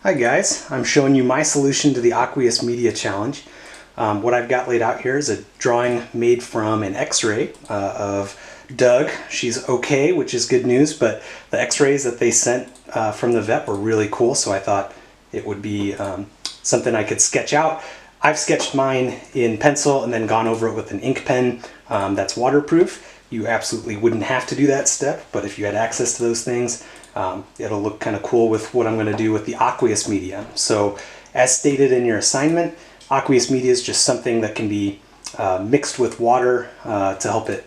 Hi guys, I'm showing you my solution to the Aqueous Media Challenge. What I've got laid out here is a drawing made from an x-ray of Doug. She's okay, which is good news, but the x-rays that they sent from the vet were really cool, so I thought it would be something I could sketch out. I've sketched mine in pencil and then gone over it with an ink pen that's waterproof. You absolutely wouldn't have to do that step, but if you had access to those things, it'll look kind of cool with what I'm going to do with the aqueous media. So as stated in your assignment, aqueous media is just something that can be mixed with water to help it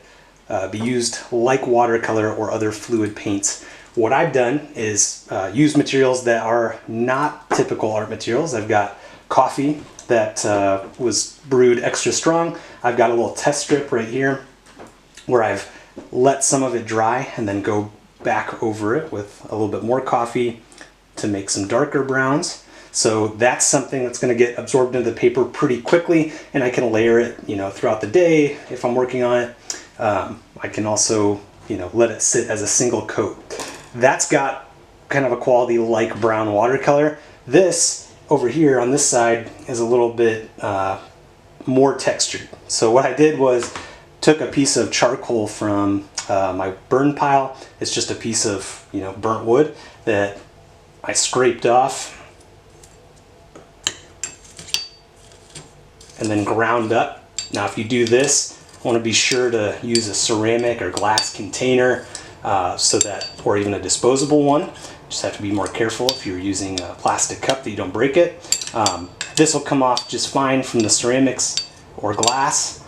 be used like watercolor or other fluid paints. What I've done is use materials that are not typical art materials. I've got coffee that was brewed extra strong. I've got a little test strip right here where I've let some of it dry and then go back over it with a little bit more coffee to make some darker browns. So that's something that's going to get absorbed into the paper pretty quickly, and I can layer it, throughout the day if I'm working on it. I can also, let it sit as a single coat. That's got kind of a quality like brown watercolor. This over here on this side is a little bit more textured. So what I did was took a piece of charcoal from my burn pile. It's just a piece of burnt wood that I scraped off and then ground up. Now if you do this, I want to be sure to use a ceramic or glass container or even a disposable one. Just have to be more careful if you're using a plastic cup that you don't break it. This will come off just fine from the ceramics or glass,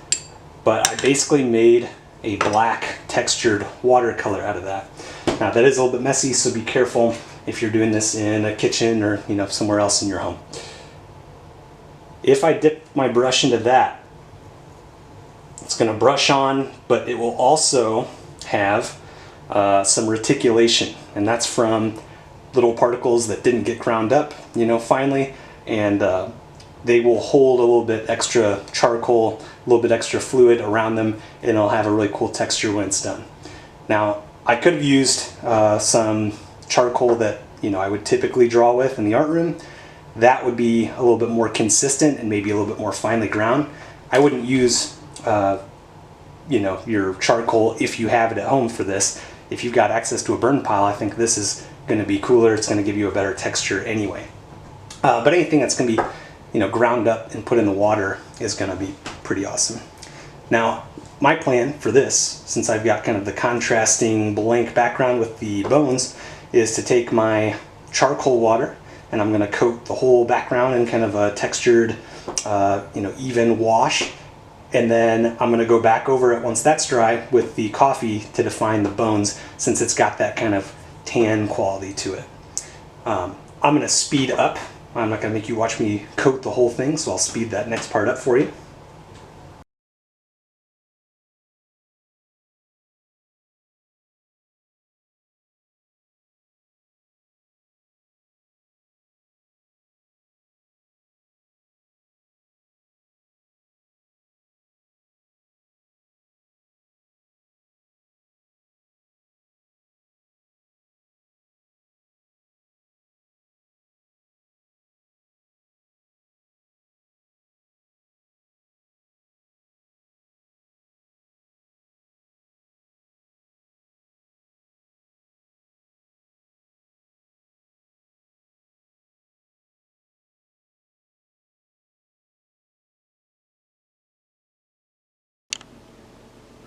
but I basically made a black textured watercolor out of that. Now that is a little bit messy, so be careful if you're doing this in a kitchen or somewhere else in your home. If I dip my brush into that, it's going to brush on, but it will also have some reticulation, and that's from little particles that didn't get ground up finally, and they will hold a little bit extra charcoal, a little bit extra fluid around them, and it'll have a really cool texture when it's done. Now I could have used some charcoal that I would typically draw with in the art room. That would be a little bit more consistent and maybe a little bit more finely ground. I wouldn't use your charcoal if you have it at home for this. If you've got access to a burn pile, I think this is going to be cooler. It's going to give you a better texture anyway. But anything that's going to be ground up and put in the water is going to be pretty awesome. Now my plan for this, since I've got kind of the contrasting blank background with the bones, is to take my charcoal water and I'm going to coat the whole background in kind of a textured even wash, and then I'm going to go back over it once that's dry with the coffee to define the bones, since it's got that kind of tan quality to it. I'm going to speed up. I'm not going to make you watch me coat the whole thing, so I'll speed that next part up for you.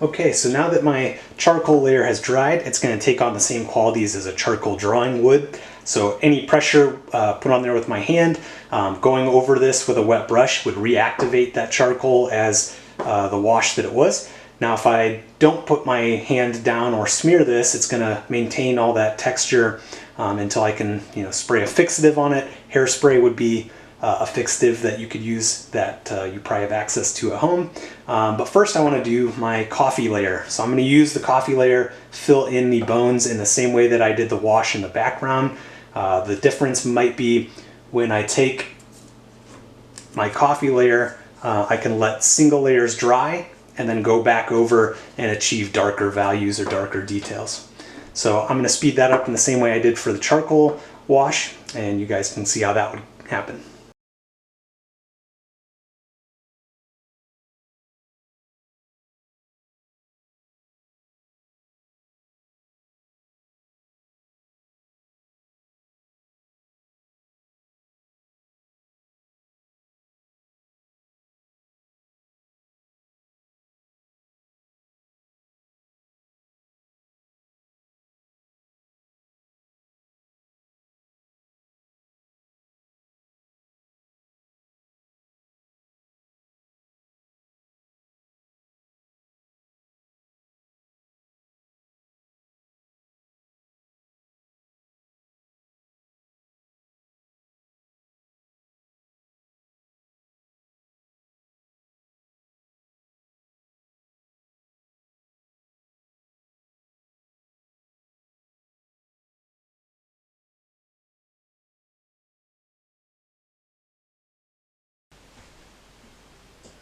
Okay, so now that my charcoal layer has dried, it's going to take on the same qualities as a charcoal drawing would. So any pressure put on there with my hand, going over this with a wet brush would reactivate that charcoal as the wash that it was. Now if I don't put my hand down or smear this, it's going to maintain all that texture until I can spray a fixative on it. Hairspray would be a fixative that you could use that you probably have access to at home. But first I want to do my coffee layer. So I'm going to use the coffee layer, fill in the bones in the same way that I did the wash in the background. The difference might be when I take my coffee layer, I can let single layers dry and then go back over and achieve darker values or darker details. So I'm going to speed that up in the same way I did for the charcoal wash. and you guys can see how that would happen.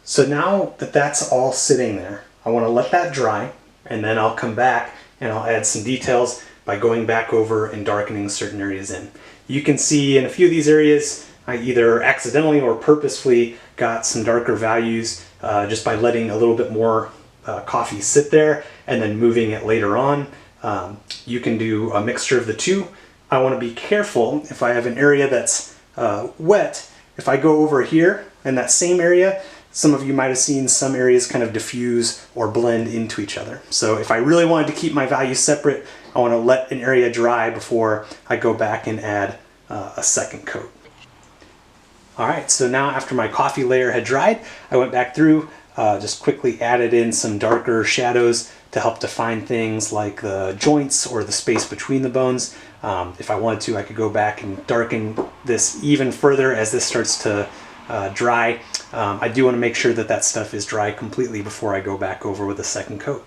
So now that that's all sitting there, I want to let that dry, and then I'll come back and I'll add some details by going back over and darkening certain areas in. You can see in a few of these areas, I either accidentally or purposefully got some darker values just by letting a little bit more coffee sit there and then moving it later on. You can do a mixture of the two. I want to be careful if I have an area that's wet. If I go over here in that same area, some of you might have seen some areas kind of diffuse or blend into each other. So if I really wanted to keep my values separate, I want to let an area dry before I go back and add a second coat. All right, so now after my coffee layer had dried, I went back through, just quickly added in some darker shadows to help define things like the joints or the space between the bones. If I wanted to, I could go back and darken this even further as this starts to dry. I do want to make sure that that stuff is dry completely before I go back over with a second coat.